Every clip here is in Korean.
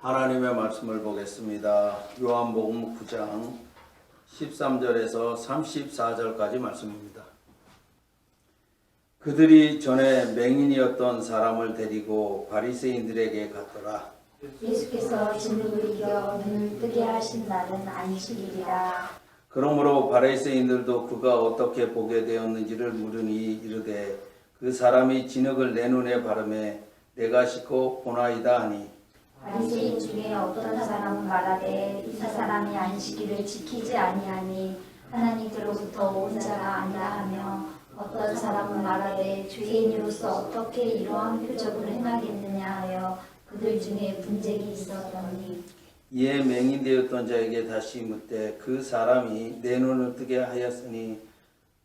하나님의 말씀을 보겠습니다. 요한복음 9장 13절에서 34절까지 말씀입니다. 그들이 전에 맹인이었던 사람을 데리고 바리새인들에게 갔더라. 예수께서 진흙을 이겨 눈을 뜨게 하신 날은 안식일이라. 그러므로 바리새인들도 그가 어떻게 보게 되었는지를 물으니 이르되 그 사람이 진흙을 내 눈에 바르매 내가 씻고 보나이다 하니, 바리새인 중에 어떤 사람은 말하되 이 사람이 안식일을 지키지 아니하니 하나님께로부터 온 자가 아니라 하며, 어떤 사람은 말하되 죄인으로서 어떻게 이러한 표적을 행하겠느냐 하여 그들 중에 분쟁이 있었더니, 이에 맹인되었던 자에게 다시 묻되 그 사람이 내 눈을 뜨게 하였으니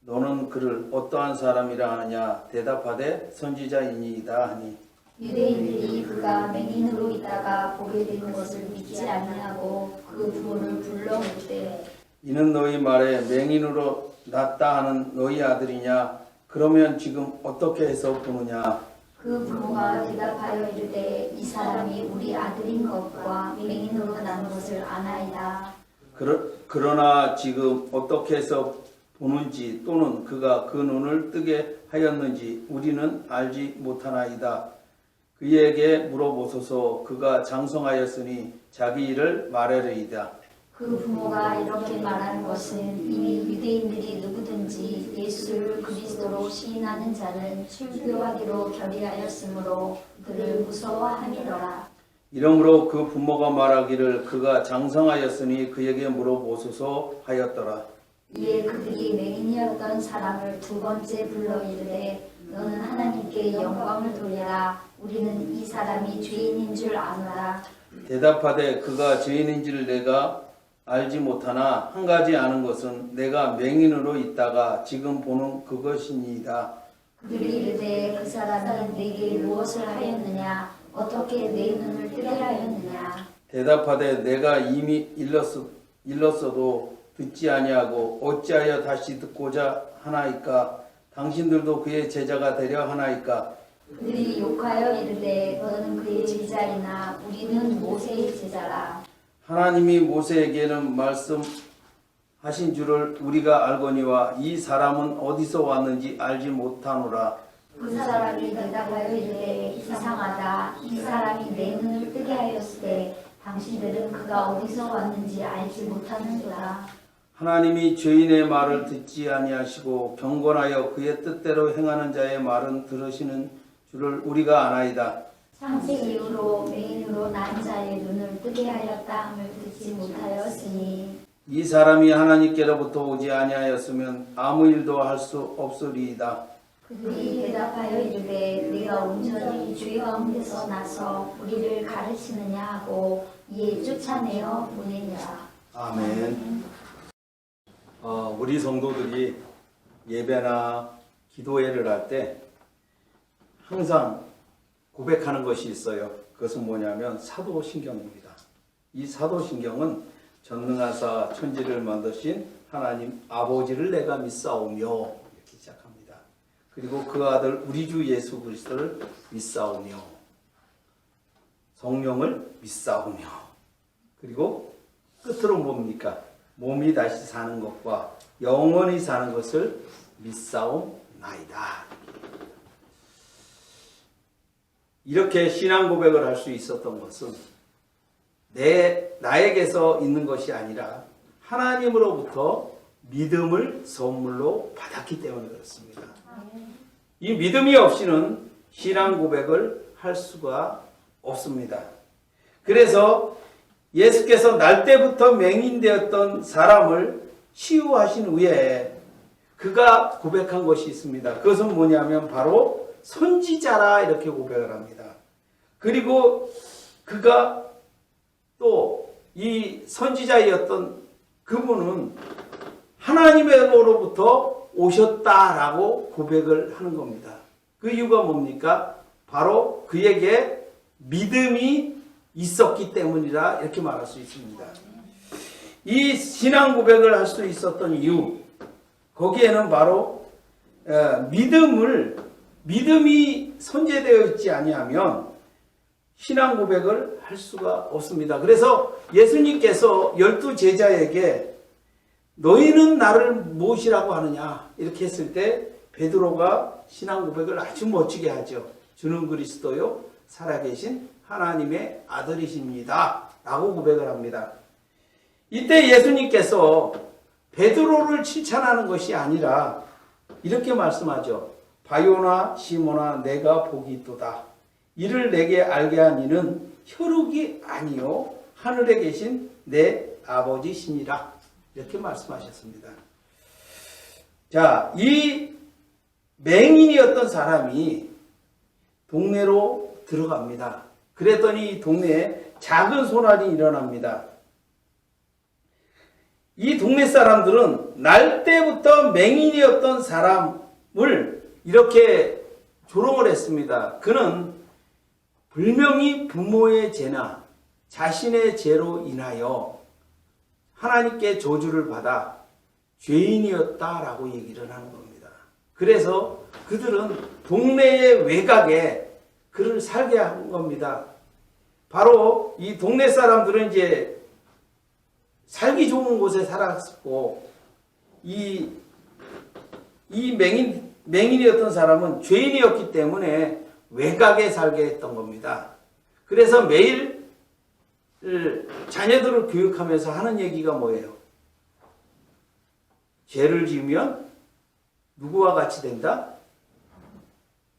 너는 그를 어떠한 사람이라 하느냐. 대답하되 선지자이니이다 하니, 유대인들이 그가 맹인으로 있다가 보게 되는 것을 믿지 아니하고 그 부모를 불러 묻되, 이는 너희 말에 맹인으로 났다 하는 너희 아들이냐? 그러면 지금 어떻게 해서 보느냐? 그 부모가 대답하여 이르되 이 사람이 우리 아들인 것과 맹인으로 난 것을 아나이다. 그러나 지금 어떻게 해서 보는지 또는 그가 그 눈을 뜨게 하였는지 우리는 알지 못하나이다. 그에게 물어보소서. 그가 장성하였으니 자기 일을 말하리이다. 그 부모가 이렇게 말하는 것은 이미 유대인들이 누구든지 예수를 그리스도로 시인하는 자는 출교하기로 결의하였으므로 그를 무서워함이더라. 이러므로 그 부모가 말하기를 그가 장성하였으니 그에게 물어보소서 하였더라. 이에 그들이 맹인이었던 사람을 두 번째 불러 이르되 너는 하나님께 영광을 돌리라. 우리는 이 사람이 죄인인 줄 아노라. 대답하되 그가 죄인인지를 내가 알지 못하나 한 가지 아는 것은 내가 맹인으로 있다가 지금 보는 그것이니이다. 그들이 이르되 그 사람이 내게 무엇을 하였느냐? 어떻게 내 눈을 뜨게 하였느냐? 대답하되 내가 이미 일렀어도 듣지 아니하고 어찌하여 다시 듣고자 하나이까? 당신들도 그의 제자가 되려 하나이까? 그들이 욕하여 이르되 너는 그의 제자이나 우리는 모세의 제자라. 하나님이 모세에게는 말씀하신 줄을 우리가 알거니와 이 사람은 어디서 왔는지 알지 못하노라. 그 사람이 대답하여 이르되 이상하다. 이 사람이 내 눈을 뜨게 하였으되 당신들은 그가 어디서 왔는지 알지 못하는도다. 하나님이 죄인의 말을 듣지 아니하시고 경건하여 그의 뜻대로 행하는 자의 말은 들으시는 줄을 우리가 아나이다. 창세 이후로 맹인으로 난 자의 눈을 뜨게 하였다 함을 듣지 못하였으니, 이 사람이 하나님께로부터 오지 아니하였으면 아무 일도 할 수 없으리이다. 그들이 대답하여 이르되 내가 온전히 죄 가운데서 나서 우리를 가르치느냐 하고 이에 쫓아내어 보내니라. 아멘. 우리 성도들이 예배나 기도회를 할 때 항상 고백하는 것이 있어요. 그것은 뭐냐면 사도신경입니다. 이 사도신경은 전능하사 천지를 만드신 하나님 아버지를 내가 믿사오며 이렇게 시작합니다. 그리고 그 아들 우리 주 예수 그리스도를 믿사오며 성령을 믿사오며, 그리고 끝으로 뭡니까? 몸이 다시 사는 것과 영원히 사는 것을 믿사옵나이다. 이렇게 신앙 고백을 할 수 있었던 것은 나에게서 있는 것이 아니라 하나님으로부터 믿음을 선물로 받았기 때문에 그렇습니다. 이 믿음이 없이는 신앙 고백을 할 수가 없습니다. 그래서 예수께서 날 때부터 맹인되었던 사람을 치유하신 후에 그가 고백한 것이 있습니다. 그것은 뭐냐면 바로 선지자라 이렇게 고백을 합니다. 그리고 그가 또 이 선지자였던 그분은 하나님으로부터 오셨다라고 고백을 하는 겁니다. 그 이유가 뭡니까? 바로 그에게 믿음이 있었기 때문이라 이렇게 말할 수 있습니다. 이 신앙 고백을 할 수 있었던 이유, 거기에는 바로 믿음이 선제되어 있지 아니하면 신앙 고백을 할 수가 없습니다. 그래서 예수님께서 12제자에게 너희는 나를 무엇이라고 하느냐 이렇게 했을 때 베드로가 신앙 고백을 아주 멋지게 하죠. 주는 그리스도요 살아계신 하나님의 아들이십니다 라고 고백을 합니다. 이때 예수님께서 베드로를 칭찬하는 것이 아니라 이렇게 말씀하죠. 바요나 시모나 내가 복이 있도다. 이를 내게 알게 한 이는 혈육이 아니요 하늘에 계신 내 아버지시니라. 이렇게 말씀하셨습니다. 자, 이 맹인이었던 사람이 동네로 들어갑니다. 그랬더니 동네에 작은 소란이 일어납니다. 이 동네 사람들은 날 때부터 맹인이었던 사람을 이렇게 조롱을 했습니다. 그는 분명히 부모의 죄나 자신의 죄로 인하여 하나님께 저주를 받아 죄인이었다라고 얘기를 하는 겁니다. 그래서 그들은 동네의 외곽에 그를 살게 한 겁니다. 바로 이 동네 사람들은 이제 살기 좋은 곳에 살았고 이 맹인이었던 사람은 죄인이었기 때문에 외곽에 살게 했던 겁니다. 그래서 매일 자녀들을 교육하면서 하는 얘기가 뭐예요? 죄를 지으면 누구와 같이 된다?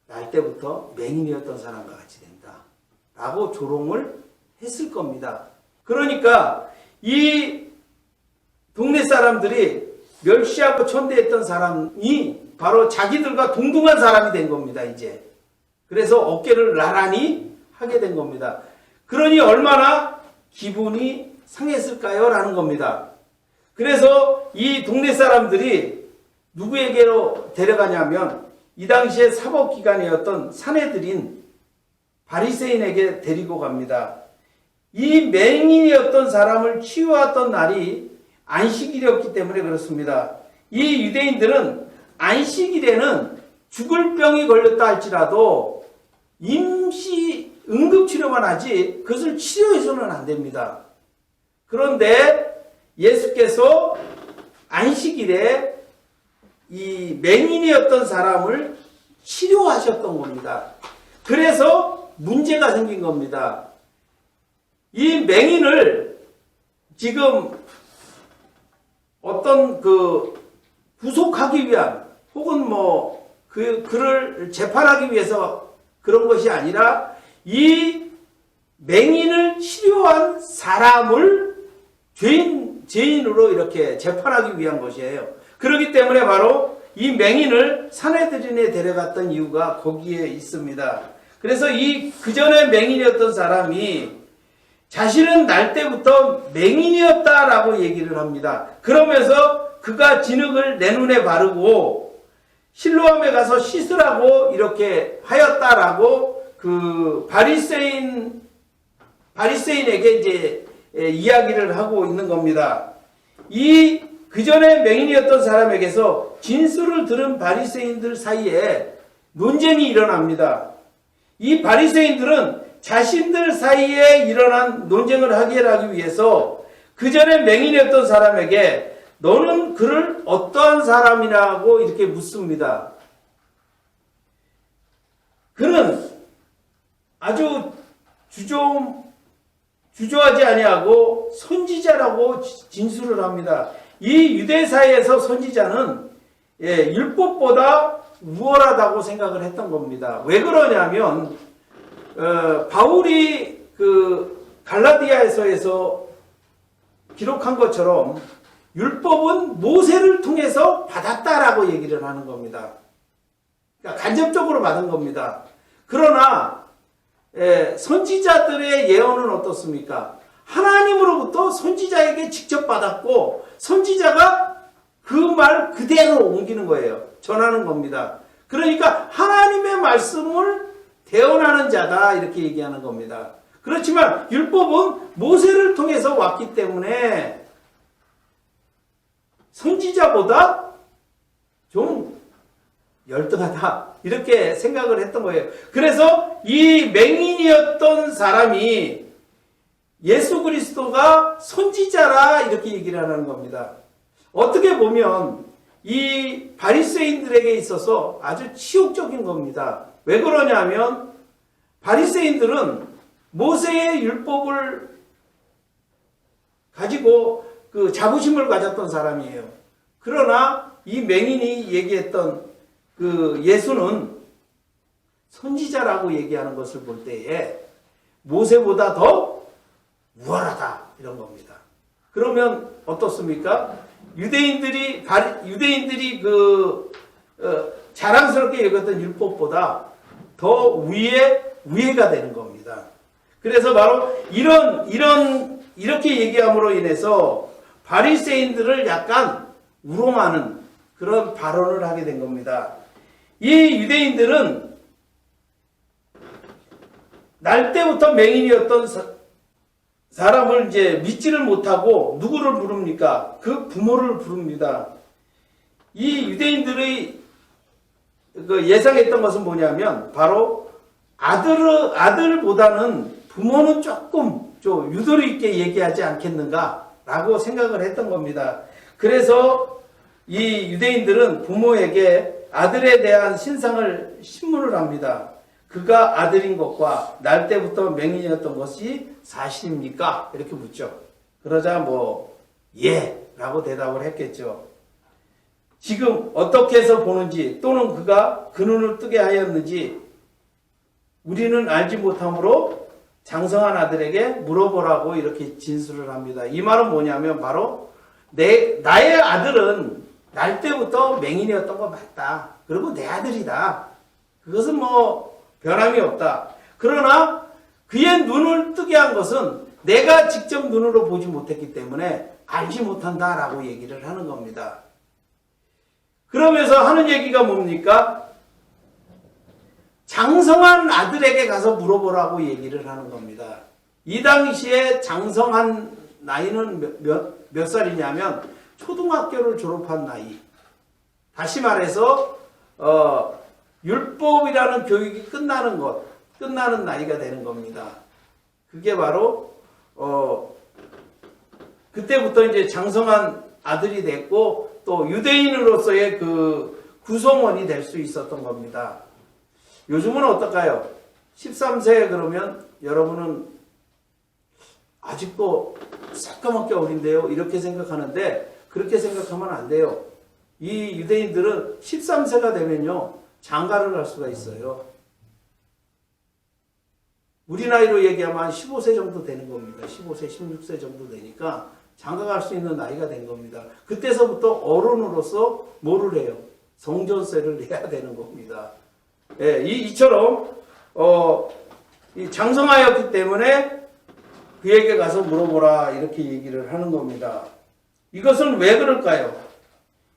날 때부터 맹인이었던 사람과 같이 된다. 라고 조롱을 했을 겁니다. 그러니까 이 동네 사람들이 멸시하고 천대했던 사람이 바로 자기들과 동등한 사람이 된 겁니다, 이제. 그래서 어깨를 나란히 하게 된 겁니다. 그러니 얼마나 기분이 상했을까요? 라는 겁니다. 그래서 이 동네 사람들이 누구에게로 데려가냐면 이 당시에 사법기관이었던 사내들인 바리새인에게 데리고 갑니다. 이 맹인이었던 사람을 치유했던 날이 안식일이었기 때문에 그렇습니다. 이 유대인들은 안식일에는 죽을 병이 걸렸다 할지라도 임시 응급치료만 하지 그것을 치료해서는 안 됩니다. 그런데 예수께서 안식일에 이 맹인이었던 사람을 치료하셨던 겁니다. 그래서 문제가 생긴 겁니다. 이 맹인을 지금 어떤 구속하기 위한 혹은 그를 재판하기 위해서 그런 것이 아니라 이 맹인을 치료한 사람을 죄인으로 이렇게 재판하기 위한 것이에요. 그렇기 때문에 바로 이 맹인을 사내들인에 데려갔던 이유가 거기에 있습니다. 그래서 그전에 맹인이었던 사람이 자신은 날 때부터 맹인이었다라고 얘기를 합니다. 그러면서 그가 진흙을 내 눈에 바르고 실로암에 가서 씻으라고 이렇게 하였다라고 그 바리새인에게 이제 이야기를 하고 있는 겁니다. 그전에 맹인이었던 사람에게서 진술을 들은 바리새인들 사이에 논쟁이 일어납니다. 이 바리새인들은 자신들 사이에 일어난 논쟁을 해결하기 위해서 그전에 맹인이었던 사람에게 너는 그를 어떠한 사람이라고 이렇게 묻습니다. 그는 아주 주저하지 아니하고 선지자라고 진술을 합니다. 이 유대사회에서 선지자는 율법보다 우월하다고 생각을 했던 겁니다. 왜 그러냐면 바울이 갈라디아에서에서 기록한 것처럼 율법은 모세를 통해서 받았다라고 얘기를 하는 겁니다. 그러니까 간접적으로 받은 겁니다. 그러나 선지자들의 예언은 어떻습니까? 하나님으로부터 선지자에게 직접 받았고 선지자가 그 말 그대로 옮기는 거예요. 전하는 겁니다. 그러니까 하나님의 말씀을 대언하는 자다 이렇게 얘기하는 겁니다. 그렇지만 율법은 모세를 통해서 왔기 때문에 선지자보다 좀 열등하다 이렇게 생각을 했던 거예요. 그래서 이 맹인이었던 사람이 예수 그리스도가 선지자라 이렇게 얘기를 하는 겁니다. 어떻게 보면 이 바리새인들에게 있어서 아주 치욕적인 겁니다. 왜 그러냐면 바리새인들은 모세의 율법을 가지고 그 자부심을 가졌던 사람이에요. 그러나 이 맹인이 얘기했던 그 예수는 선지자라고 얘기하는 것을 볼 때에 모세보다 더 우월하다 이런 겁니다. 그러면 어떻습니까? 유대인들이 자랑스럽게 여겼던 율법보다 더 우회가 되는 겁니다. 그래서 바로 이렇게 얘기함으로 인해서 바리새인들을 약간 우롱하는 그런 발언을 하게 된 겁니다. 이 유대인들은 날 때부터 맹인이었던 사람을 이제 믿지를 못하고 누구를 부릅니까? 그 부모를 부릅니다. 이 유대인들의 그 예상했던 것은 뭐냐면 바로 아들보다는 부모는 조금 좀 유도리 있게 얘기하지 않겠는가라고 생각을 했던 겁니다. 그래서 이 유대인들은 부모에게 아들에 대한 신문을 합니다. 그가 아들인 것과 날 때부터 맹인이었던 것이 사실입니까? 이렇게 묻죠. 그러자 예 라고 대답을 했겠죠. 지금 어떻게 해서 보는지 또는 그가 그 눈을 뜨게 하였는지 우리는 알지 못하므로 장성한 아들에게 물어보라고 이렇게 진술을 합니다. 이 말은 뭐냐면 바로 나의 아들은 날 때부터 맹인이었던 거 맞다. 그리고 내 아들이다. 그것은 변함이 없다. 그러나 그의 눈을 뜨게 한 것은 내가 직접 눈으로 보지 못했기 때문에 알지 못한다라고 얘기를 하는 겁니다. 그러면서 하는 얘기가 뭡니까? 장성한 아들에게 가서 물어보라고 얘기를 하는 겁니다. 이 당시에 장성한 나이는 몇 살이냐면 초등학교를 졸업한 나이. 다시 말해서 율법이라는 교육이 끝나는 나이가 되는 겁니다. 그게 바로 그때부터 이제 장성한 아들이 됐고 또 유대인으로서의 그 구성원이 될 수 있었던 겁니다. 요즘은 어떨까요? 13세 그러면 여러분은 아직도 새까맣게 어린데요. 이렇게 생각하는데 그렇게 생각하면 안 돼요. 이 유대인들은 13세가 되면요. 장가를 할 수가 있어요. 우리 나이로 얘기하면 한 15세 정도 되는 겁니다. 15세, 16세 정도 되니까 장가 갈 수 있는 나이가 된 겁니다. 그때서부터 어른으로서 뭐를 해요? 성전세를 내야 되는 겁니다. 예, 이처럼 장성하였기 때문에 그에게 가서 물어보라 이렇게 얘기를 하는 겁니다. 이것은 왜 그럴까요?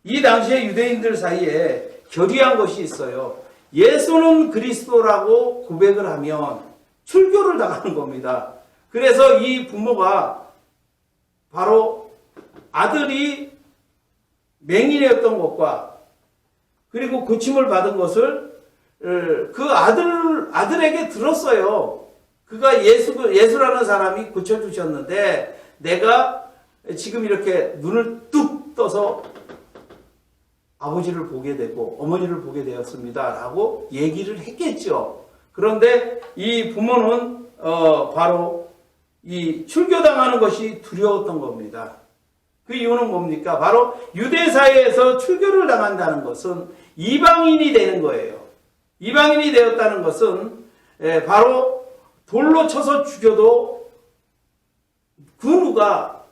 이 당시에 유대인들 사이에 결의한 것이 있어요. 예수는 그리스도라고 고백을 하면 출교를 당하는 겁니다. 그래서 이 부모가 바로 아들이 맹인이었던 것과 그리고 고침을 받은 것을 그 아들에게 들었어요. 그가 예수라는 사람이 고쳐주셨는데 내가 지금 이렇게 눈을 뚝 떠서 아버지를 보게 되고 어머니를 보게 되었습니다. 라고 얘기를 했겠죠. 그런데 이 부모는 바로 이 출교당하는 것이 두려웠던 겁니다. 그 이유는 뭡니까? 바로 유대 사회에서 출교를 당한다는 것은 이방인이 되는 거예요. 이방인이 되었다는 것은 바로 돌로 쳐서 죽여도 그 누가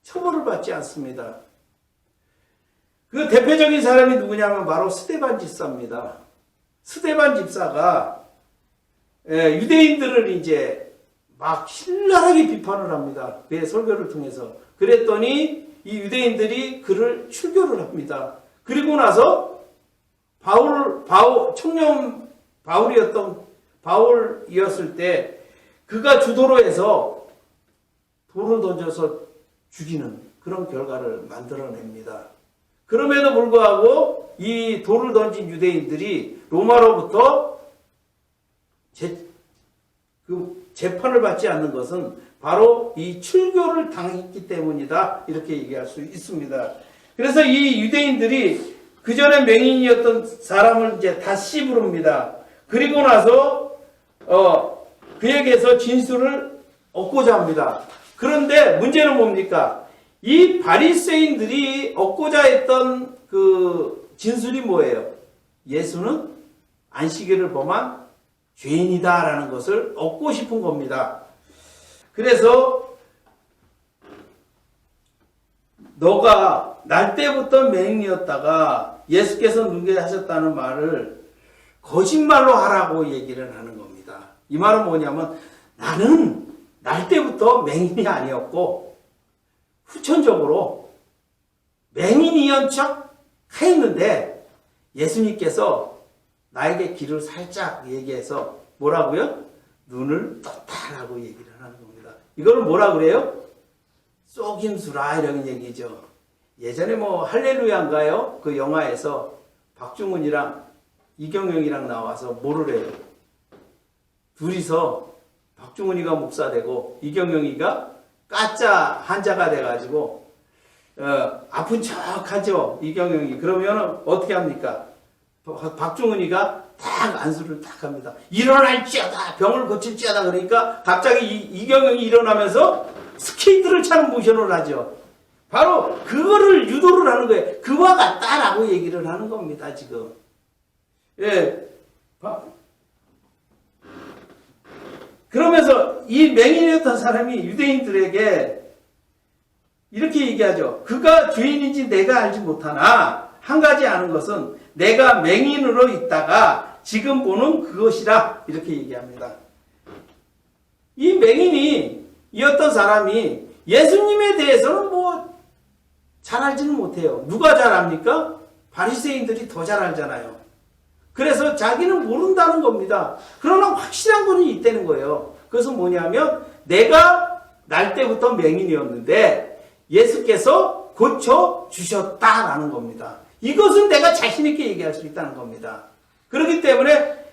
처벌을 받지 않습니다. 그 대표적인 사람이 누구냐면 바로 스데반 집사입니다. 스데반 집사가 유대인들을 이제 막 신랄하게 비판을 합니다. 그의 설교를 통해서. 그랬더니 이 유대인들이 그를 출교를 합니다. 그리고 나서 청년 바울이었을 때 그가 주도로 해서 돌을 던져서 죽이는 그런 결과를 만들어냅니다. 그럼에도 불구하고 이 돌을 던진 유대인들이 로마로부터 재판을 받지 않는 것은 바로 이 출교를 당했기 때문이다. 이렇게 얘기할 수 있습니다. 그래서 이 유대인들이 그 전에 맹인이었던 사람을 이제 다시 부릅니다. 그리고 나서 그에게서 진술을 얻고자 합니다. 그런데 문제는 뭡니까? 이 바리새인들이 얻고자 했던 그 진술이 뭐예요? 예수는 안식일을 범한 죄인이다라는 것을 얻고 싶은 겁니다. 그래서 너가 날 때부터 맹인이었다가 예수께서 눈게 하셨다는 말을 거짓말로 하라고 얘기를 하는 겁니다. 이 말은 뭐냐면 나는 날 때부터 맹인이 아니었고 후천적으로 맹인이었 척 했는데 예수님께서 나에게 길을 살짝 얘기해서 뭐라고요? 눈을 떴다라고 얘기를 하는 겁니다. 이걸 뭐라 그래요? 속임수라 이런 얘기죠. 예전에 뭐 할렐루야인가요? 그 영화에서 박중훈이랑 이경영이랑 나와서 뭐를 해요? 둘이서 박중훈이가 목사 되고 이경영이가 가짜 한자가 돼가지고 아픈 척 하죠. 이경영이. 그러면 어떻게 합니까? 박중훈이가 딱 안수를 딱 합니다. 일어날지어다 병을 고칠지어다. 그러니까 갑자기 이경영이 일어나면서 스케이트를 차는 모션을 하죠. 바로 그거를 유도를 하는 거예요. 그와 같다라고 얘기를 하는 겁니다. 지금. 예. 그러면서 이 맹인이었던 사람이 유대인들에게 이렇게 얘기하죠. 그가 죄인인지 내가 알지 못하나 한 가지 아는 것은 내가 맹인으로 있다가 지금 보는 그것이라 이렇게 얘기합니다. 이 맹인이었던 사람이 예수님에 대해서는 뭐 잘 알지는 못해요. 누가 잘 압니까? 바리새인들이 더 잘 알잖아요. 그래서 자기는 모른다는 겁니다. 그러나 확실한 거는 있다는 거예요. 그것은 뭐냐면 내가 날 때부터 맹인이었는데 예수께서 고쳐주셨다라는 겁니다. 이것은 내가 자신 있게 얘기할 수 있다는 겁니다. 그렇기 때문에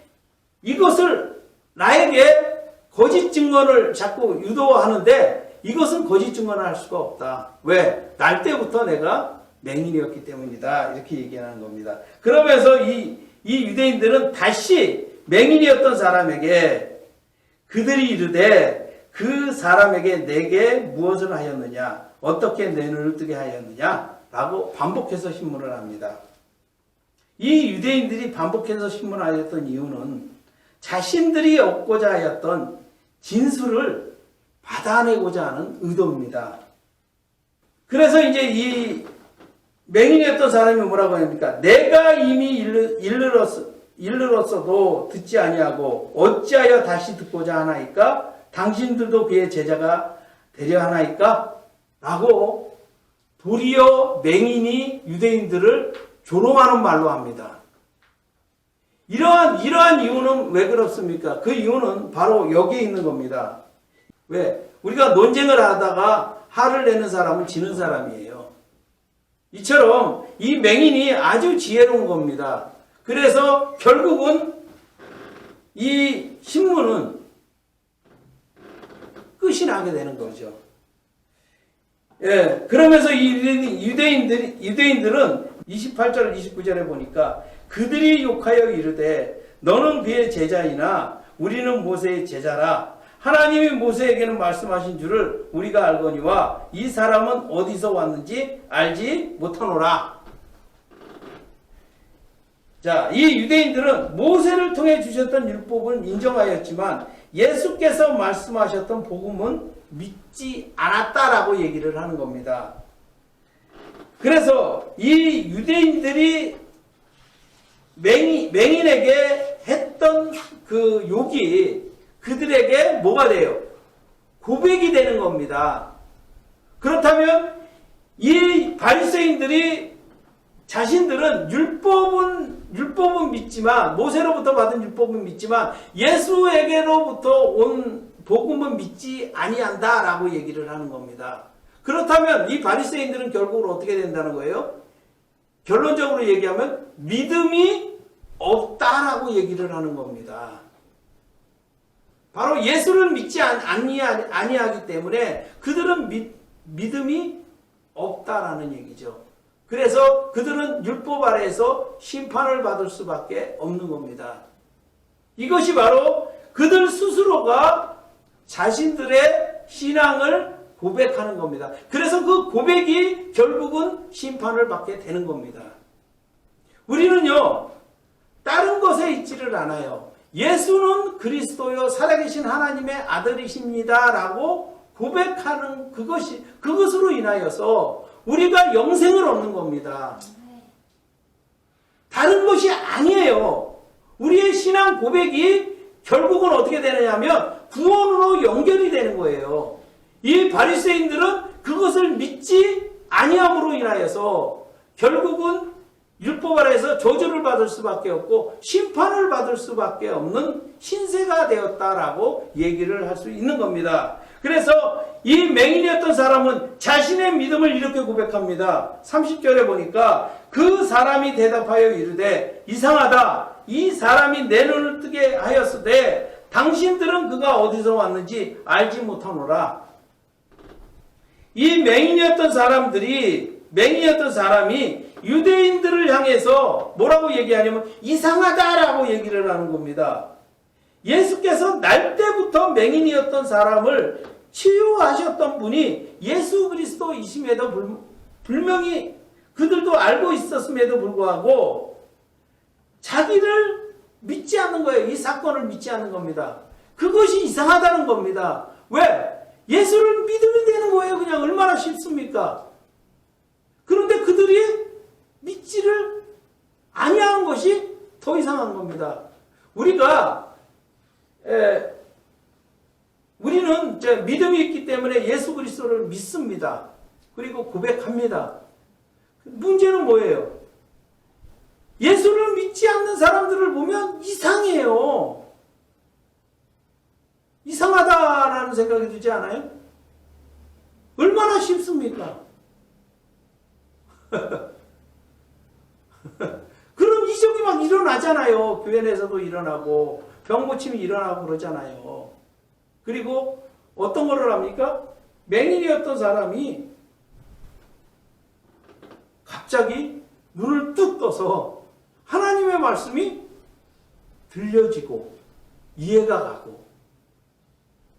이것을 나에게 거짓 증언을 자꾸 유도하는데 이것은 거짓 증언을 할 수가 없다. 왜? 날 때부터 내가 맹인이었기 때문이다. 이렇게 얘기하는 겁니다. 그러면서 이 유대인들은 다시 맹인이었던 사람에게 그들이 이르되 그 사람에게 내게 무엇을 하였느냐? 어떻게 내 눈을 뜨게 하였느냐? 라고 반복해서 신문을 합니다. 이 유대인들이 반복해서 신문하였던 이유는 자신들이 얻고자 하였던 진술을 받아내고자 하는 의도입니다. 그래서 이제 이 맹인이었던 사람이 뭐라고 합니까? 내가 이미 일렀어도 듣지 아니하고 어찌하여 다시 듣고자 하나이까? 당신들도 그의 제자가 되려 하나이까? 라고 도리어 맹인이 유대인들을 조롱하는 말로 합니다. 이러한 이유는 왜 그렇습니까? 그 이유는 바로 여기에 있는 겁니다. 왜? 우리가 논쟁을 하다가 화를 내는 사람은 지는 사람이에요. 이처럼 이 맹인이 아주 지혜로운 겁니다. 그래서 결국은 이 신문은 끝이 나게 되는 거죠. 예, 그러면서 이 유대인들은 28절, 29절에 보니까 그들이 욕하여 이르되 너는 그의 제자이나 우리는 모세의 제자라. 하나님이 모세에게는 말씀하신 줄을 우리가 알거니와 이 사람은 어디서 왔는지 알지 못하노라. 자, 이 유대인들은 모세를 통해 주셨던 율법을 인정하였지만 예수께서 말씀하셨던 복음은 믿지 않았다라고 얘기를 하는 겁니다. 그래서 이 유대인들이 맹인에게 했던 그 욕이 그들에게 뭐가 돼요? 고백이 되는 겁니다. 그렇다면 이 바리새인들이 자신들은 율법은 믿지만 모세로부터 받은 율법은 믿지만 예수에게로부터 온 복음은 믿지 아니한다라고 얘기를 하는 겁니다. 그렇다면 이 바리새인들은 결국은 어떻게 된다는 거예요? 결론적으로 얘기하면 믿음이 없다라고 얘기를 하는 겁니다. 바로 예수를 믿지 아니하기 때문에 그들은 믿음이 없다라는 얘기죠. 그래서 그들은 율법 아래에서 심판을 받을 수밖에 없는 겁니다. 이것이 바로 그들 스스로가 자신들의 신앙을 고백하는 겁니다. 그래서 그 고백이 결국은 심판을 받게 되는 겁니다. 우리는요, 다른 것에 있지를 않아요. 예수는 그리스도요 살아계신 하나님의 아들이십니다 라고 고백하는 그것으로 인하여서 우리가 영생을 얻는 겁니다. 다른 것이 아니에요. 우리의 신앙 고백이 결국은 어떻게 되느냐면 구원으로 연결이 되는 거예요. 이 바리새인들은 그것을 믿지 아니함으로 인하여서 결국은 율법 아래에서 저주를 받을 수밖에 없고 심판을 받을 수밖에 없는 신세가 되었다라고 얘기를 할 수 있는 겁니다. 그래서 이 맹인이었던 사람은 자신의 믿음을 이렇게 고백합니다. 30절에 보니까 그 사람이 대답하여 이르되 이상하다. 이 사람이 내 눈을 뜨게 하였으되 당신들은 그가 어디서 왔는지 알지 못하노라. 이 맹인이었던 사람이 유대인들을 향해서 뭐라고 얘기하냐면 이상하다라고 얘기를 하는 겁니다. 예수께서 날 때부터 맹인이었던 사람을 치유하셨던 분이 예수 그리스도이심에도 분명히 그들도 알고 있었음에도 불구하고 자기를 믿지 않는 거예요. 이 사건을 믿지 않는 겁니다. 그것이 이상하다는 겁니다. 왜? 예수를 믿으면 되는 거예요. 그냥 얼마나 쉽습니까? 그런데 그들이 믿지를 아니하는 것이 더 이상한 겁니다. 우리는 믿음이 있기 때문에 예수 그리스도를 믿습니다. 그리고 고백합니다. 문제는 뭐예요? 예수를 믿지 않는 사람들을 보면 이상해요. 이상하다라는 생각이 들지 않아요? 얼마나 쉽습니까? 그런 이적이 막 일어나잖아요. 교회 내에서도 일어나고 병고침이 일어나고 그러잖아요. 그리고 어떤 거를 합니까? 맹인이었던 사람이 갑자기 눈을 뚝 떠서 하나님의 말씀이 들려지고 이해가 가고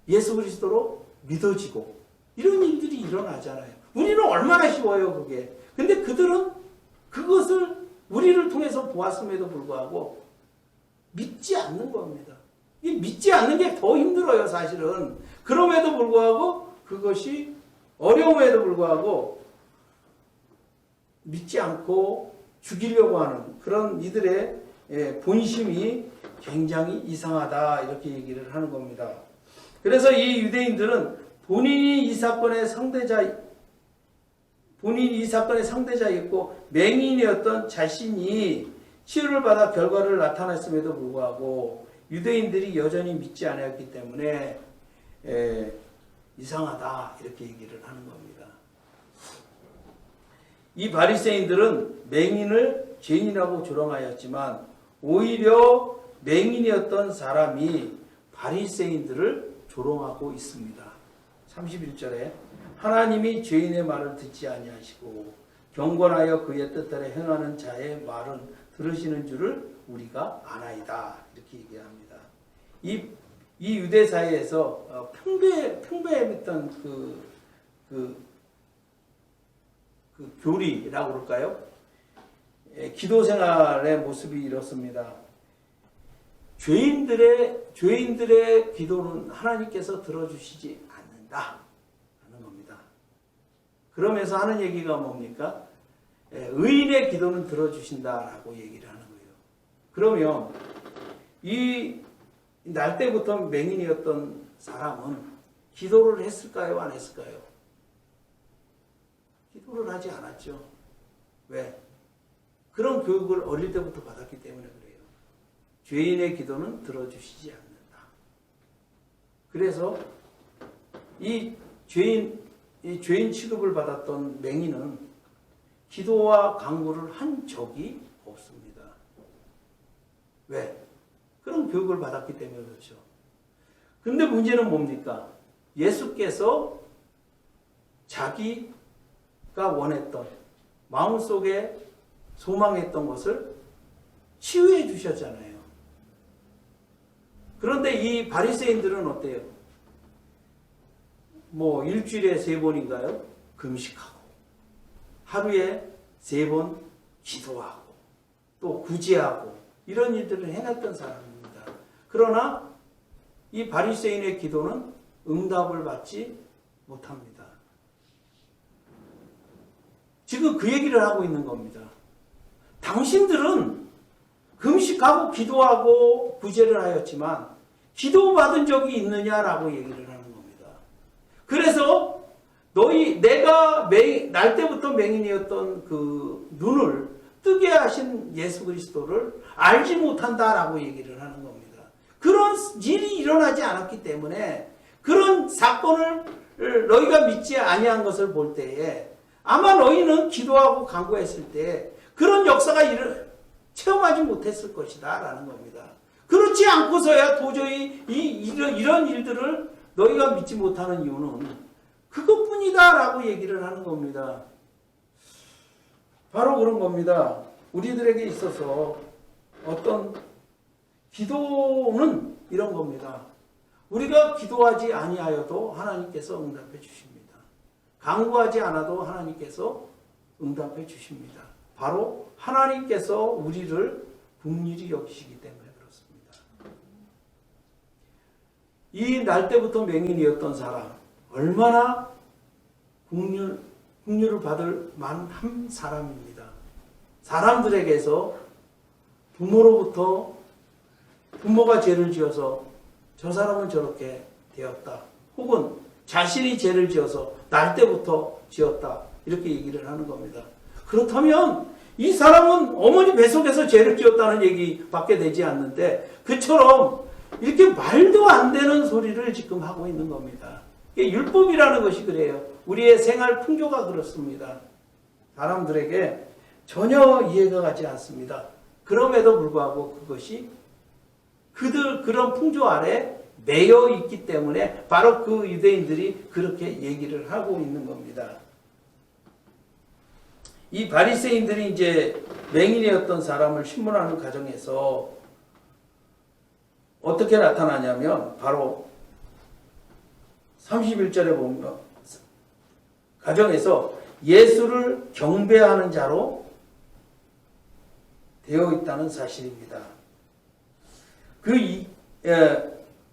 예수 그리스도로 믿어지고 이런 일들이 일어나잖아요. 우리는 얼마나 쉬워요, 그게. 근데 그들은 그것을 우리를 통해서 보았음에도 불구하고 믿지 않는 겁니다. 이 믿지 않는 게 더 힘들어요, 사실은. 그럼에도 불구하고 그것이 어려움에도 불구하고 믿지 않고 죽이려고 하는 그런 이들의 본심이 굉장히 이상하다 이렇게 얘기를 하는 겁니다. 그래서 이 유대인들은 본인이 이 사건의 상대자였고 맹인이었던 자신이 치유를 받아 결과를 나타냈음에도 불구하고 유대인들이 여전히 믿지 않았기 때문에 이상하다 이렇게 얘기를 하는 겁니다. 이 바리새인들은 맹인을 죄인이라고 조롱하였지만 오히려 맹인이었던 사람이 바리새인들을 조롱하고 있습니다. 31절에 하나님이 죄인의 말을 듣지 아니하시고 경건하여 그의 뜻대로 행하는 자의 말은 들으시는 줄을 우리가 아나이다 이렇게 얘기합니다. 이 유대 사회에서 평배했던 그 교리라고 그럴까요? 기도 생활의 모습이 이렇습니다. 죄인들의 기도는 하나님께서 들어주시지 않는다 하는 겁니다. 그러면서 하는 얘기가 뭡니까? 의인의 기도는 들어주신다라고 얘기를 하는 거예요. 그러면 이 날 때부터 맹인이었던 사람은 기도를 했을까요? 안 했을까요? 기도를 하지 않았죠. 왜? 그런 교육을 어릴 때부터 받았기 때문에 그래요. 죄인의 기도는 들어주시지 않는다. 그래서 이 죄인 취급을 받았던 맹인은 기도와 간구를 한 적이 없습니다. 왜? 그런 교육을 받았기 때문에 그렇죠. 근데 문제는 뭡니까? 예수께서 자기가 원했던, 마음속에 소망했던 것을 치유해 주셨잖아요. 그런데 이 바리새인들은 어때요? 뭐 일주일에 3번인가요? 금식하고 하루에 3번 기도하고 또 구제하고 이런 일들을 해놨던 사람입니다. 그러나 이 바리새인의 기도는 응답을 받지 못합니다. 지금 그 얘기를 하고 있는 겁니다. 당신들은 금식하고 기도하고 구제를 하였지만 기도받은 적이 있느냐라고 얘기를 하는 겁니다. 그래서 내가 날 때부터 맹인이었던 그 눈을 뜨게 하신 예수 그리스도를 알지 못한다라고 얘기를 하는 겁니다. 그런 일이 일어나지 않았기 때문에 그런 사건을 너희가 믿지 아니한 것을 볼 때에 아마 너희는 기도하고 간구했을 때 그런 역사가 체험하지 못했을 것이다 라는 겁니다. 그렇지 않고서야 도저히 이런 일들을 너희가 믿지 못하는 이유는 그것뿐이다 라고 얘기를 하는 겁니다. 바로 그런 겁니다. 우리들에게 있어서 어떤 기도는 이런 겁니다. 우리가 기도하지 아니하여도 하나님께서 응답해 주십니다. 간구하지 않아도 하나님께서 응답해 주십니다. 바로 하나님께서 우리를 긍휼히 여기시기 때문에 그렇습니다. 이 날 때부터 맹인이었던 사람, 얼마나 긍휼을 받을 만한 사람입니다. 사람들에게서 부모가 죄를 지어서 저 사람은 저렇게 되었다. 혹은 자신이 죄를 지어서 날 때부터 지었다. 이렇게 얘기를 하는 겁니다. 그렇다면 이 사람은 어머니 뱃속에서 죄를 지었다는 얘기밖에 되지 않는데 그처럼 이렇게 말도 안 되는 소리를 지금 하고 있는 겁니다. 율법이라는 것이 그래요. 우리의 생활 풍조가 그렇습니다. 사람들에게 전혀 이해가 가지 않습니다. 그럼에도 불구하고 그것이 그런 풍조 아래 매여 있기 때문에 바로 그 유대인들이 그렇게 얘기를 하고 있는 겁니다. 이 바리새인들이 이제 맹인이었던 사람을 신문하는 과정에서 어떻게 나타나냐면 바로 31절에 보면 가정에서 예수를 경배하는 자로 되어 있다는 사실입니다.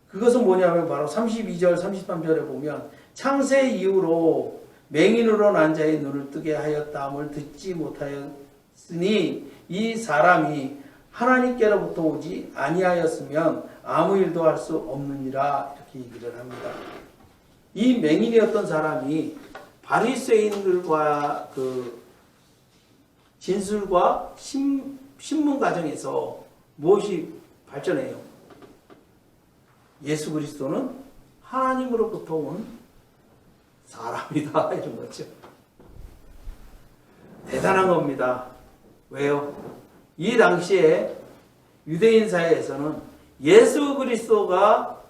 그것은 뭐냐면 바로 32절, 33절에 보면 창세 이후로 맹인으로 난 자의 눈을 뜨게 하였다함을 듣지 못하였으니 이 사람이 하나님께로부터 오지 아니하였으면 아무 일도 할 수 없느니라 이렇게 얘기를 합니다. 이 맹인이었던 사람이 바리새인들과 그 진술과 신문 과정에서 무엇이 발전해요? 예수 그리스도는 하나님으로부터 온 사람이다 이런 거죠. 대단한 겁니다. 왜요? 이 당시에 유대인 사회에서는 예수 그리스도가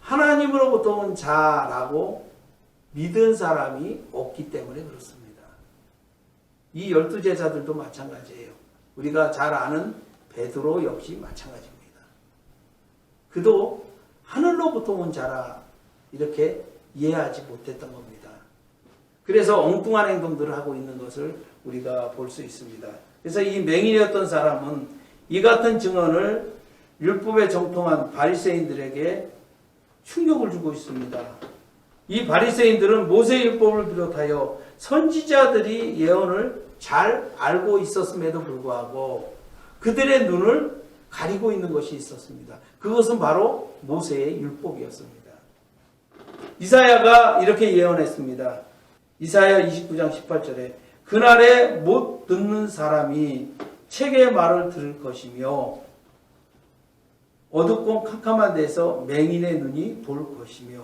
하나님으로부터 온 자라고 믿은 사람이 없기 때문에 그렇습니다. 이 12제자들도 마찬가지예요. 우리가 잘 아는 베드로 역시 마찬가지입니다. 그도 하늘로부터 온 자라 이렇게 이해하지 못했던 겁니다. 그래서 엉뚱한 행동들을 하고 있는 것을 우리가 볼 수 있습니다. 그래서 이 맹인이었던 사람은 이 같은 증언을 율법에 정통한 바리새인들에게 충격을 주고 있습니다. 이 바리새인들은 모세율법을 비롯하여 선지자들이 예언을 잘 알고 있었음에도 불구하고 그들의 눈을 가리고 있는 것이 있었습니다. 그것은 바로 모세의 율법이었습니다. 이사야가 이렇게 예언했습니다. 이사야 29장 18절에 그날에 못 듣는 사람이 책의 말을 들을 것이며 어둡고 캄캄한 데서 맹인의 눈이 볼 것이며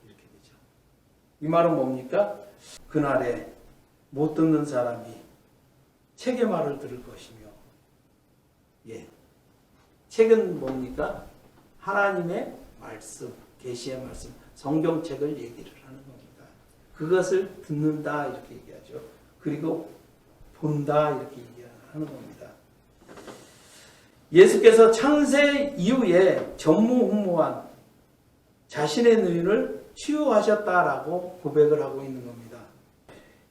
이렇게 되죠. 이 말은 뭡니까? 그날에 못 듣는 사람이 책의 말을 들을 것이며, 예, 책은 뭡니까? 하나님의 말씀, 계시의 말씀, 성경책을 얘기를 하는 겁니다. 그것을 듣는다 이렇게 얘기하죠. 그리고 본다 이렇게 얘기하는 겁니다. 예수께서 창세 이후에 전무후무한 자신의 누인을 치유하셨다라고 고백을 하고 있는 겁니다.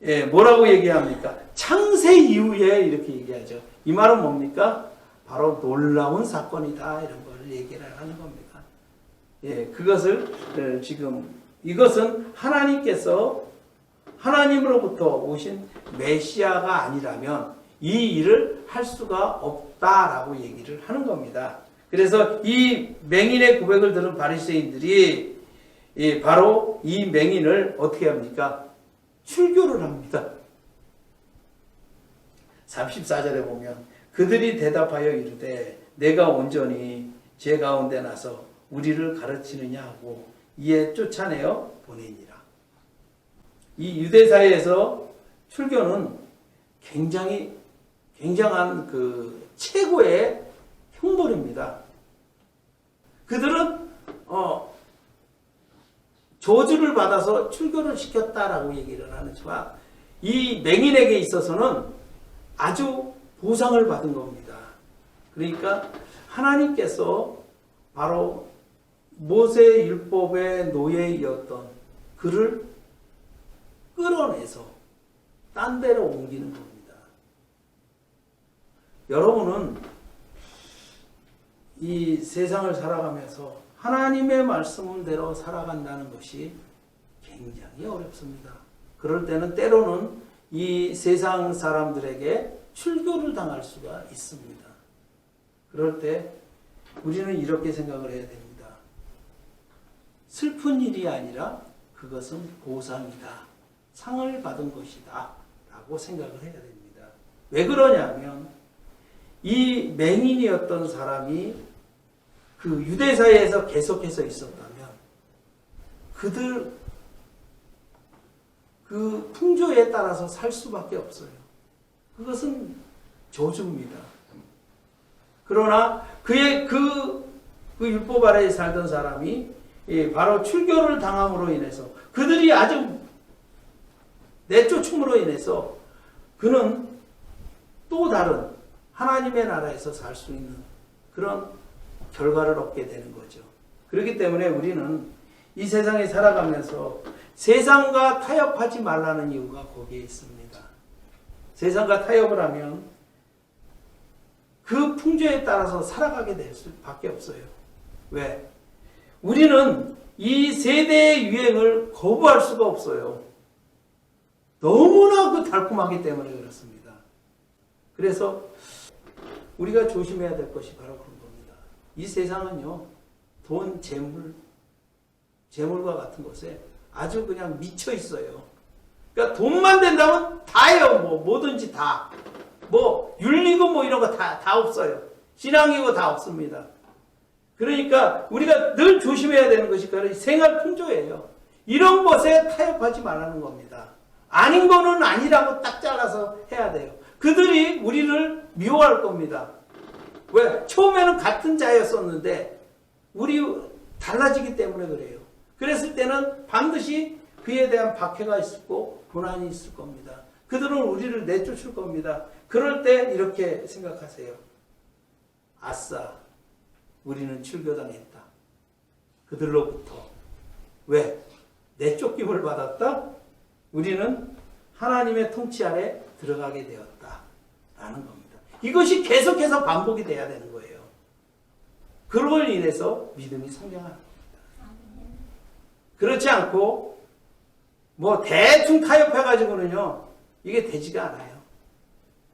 예, 뭐라고 얘기합니까? 창세 이후에 이렇게 얘기하죠. 이 말은 뭡니까? 바로 놀라운 사건이다 이런 걸 얘기를 하는 겁니다. 예, 그것을 지금 이것은 하나님께서 하나님으로부터 오신 메시아가 아니라면 이 일을 할 수가 없다라고 얘기를 하는 겁니다. 그래서 이 맹인의 고백을 들은 바리새인들이 바로 이 맹인을 어떻게 합니까? 출교를 합니다. 34절에 보면 그들이 대답하여 이르되 내가 온전히 제 가운데 나서 우리를 가르치느냐 하고 이에 쫓아내어 보내니라. 이 유대사회에서 출교는 굉장한 그 최고의 형벌입니다. 그들은 저주를 받아서 출교를 시켰다라고 얘기를 하지만 이 맹인에게 있어서는 아주 보상을 받은 겁니다. 그러니까 하나님께서 바로 모세 율법의 노예이었던 그를 끌어내서 딴 데로 옮기는 겁니다. 여러분은 이 세상을 살아가면서 하나님의 말씀대로 살아간다는 것이 굉장히 어렵습니다. 그럴 때는 때로는 이 세상 사람들에게 출교를 당할 수가 있습니다. 그럴 때 우리는 이렇게 생각을 해야 됩니다. 슬픈 일이 아니라 그것은 보상이다. 상을 받은 것이다. 라고 생각을 해야 됩니다. 왜 그러냐면 이 맹인이었던 사람이 그 유대사회에서 계속해서 있었다면 그들 그 풍조에 따라서 살 수밖에 없어요. 그것은 저주입니다. 그러나 그의 그 율법 아래에 살던 사람이 바로 출교를 당함으로 인해서 그들이 아주 내쫓음으로 인해서 그는 또 다른 하나님의 나라에서 살 수 있는 그런 결과를 얻게 되는 거죠. 그렇기 때문에 우리는 이 세상에 살아가면서 세상과 타협하지 말라는 이유가 거기에 있습니다. 세상과 타협을 하면 그 풍조에 따라서 살아가게 될 수밖에 없어요. 왜? 우리는 이 세대의 유행을 거부할 수가 없어요. 너무나 그 달콤하기 때문에 그렇습니다. 그래서 우리가 조심해야 될 것이 바로 그런 겁니다. 이 세상은요, 돈, 재물과 같은 것에 아주 그냥 미쳐 있어요. 그러니까 돈만 된다면 다예요. 뭐든지 다. 윤리고 이런 거 다 없어요. 신앙이고 다 없습니다. 그러니까 우리가 늘 조심해야 되는 것이 바로 생활 풍조예요. 이런 것에 타협하지 말라는 겁니다. 아닌 거는 아니라고 딱 잘라서 해야 돼요. 그들이 우리를 미워할 겁니다. 왜? 처음에는 같은 자였었는데 우리 달라지기 때문에 그래요. 그랬을 때는 반드시 그에 대한 박해가 있고 고난이 있을 겁니다. 그들은 우리를 내쫓을 겁니다. 그럴 때 이렇게 생각하세요. 아싸, 우리는 출교당했다. 그들로부터. 왜? 내쫓김을 받았다? 우리는 하나님의 통치 아래 들어가게 되었다. 라는 겁니다. 이것이 계속해서 반복이 돼야 되는 거예요. 그걸 인해서 믿음이 성장하는 겁니다. 그렇지 않고 대충 타협해가지고는요, 이게 되지가 않아요.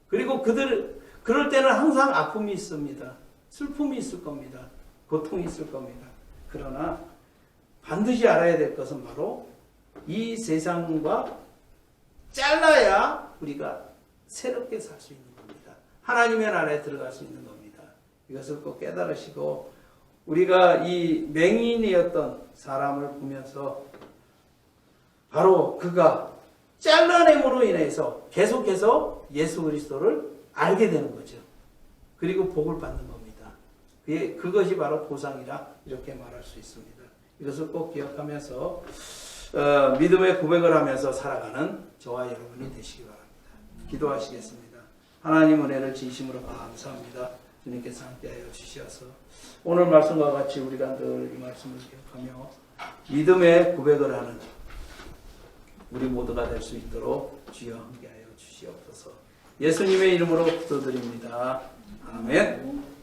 그리고 그럴 때는 항상 아픔이 있습니다. 슬픔이 있을 겁니다. 고통이 있을 겁니다. 그러나 반드시 알아야 될 것은 바로 이 세상과 잘라야 우리가 새롭게 살 수 있는 겁니다. 하나님의 나라에 들어갈 수 있는 겁니다. 이것을 꼭 깨달으시고 우리가 이 맹인이었던 사람을 보면서 바로 그가 잘라냄으로 인해서 계속해서 예수 그리스도를 알게 되는 거죠. 그리고 복을 받는 겁니다. 그것이 바로 보상이라 이렇게 말할 수 있습니다. 이것을 꼭 기억하면서 믿음의 고백을 하면서 살아가는 저와 여러분이 되시기 바랍니다. 기도하시겠습니다. 하나님 은혜를 진심으로 감사합니다. 주님께서 함께하여 주시어서 오늘 말씀과 같이 우리가 늘 이 말씀을 기억하며 믿음의 고백을 하는 우리 모두가 될 수 있도록 주여 함께하여 주시옵소서. 예수님의 이름으로 기도드립니다. 아멘.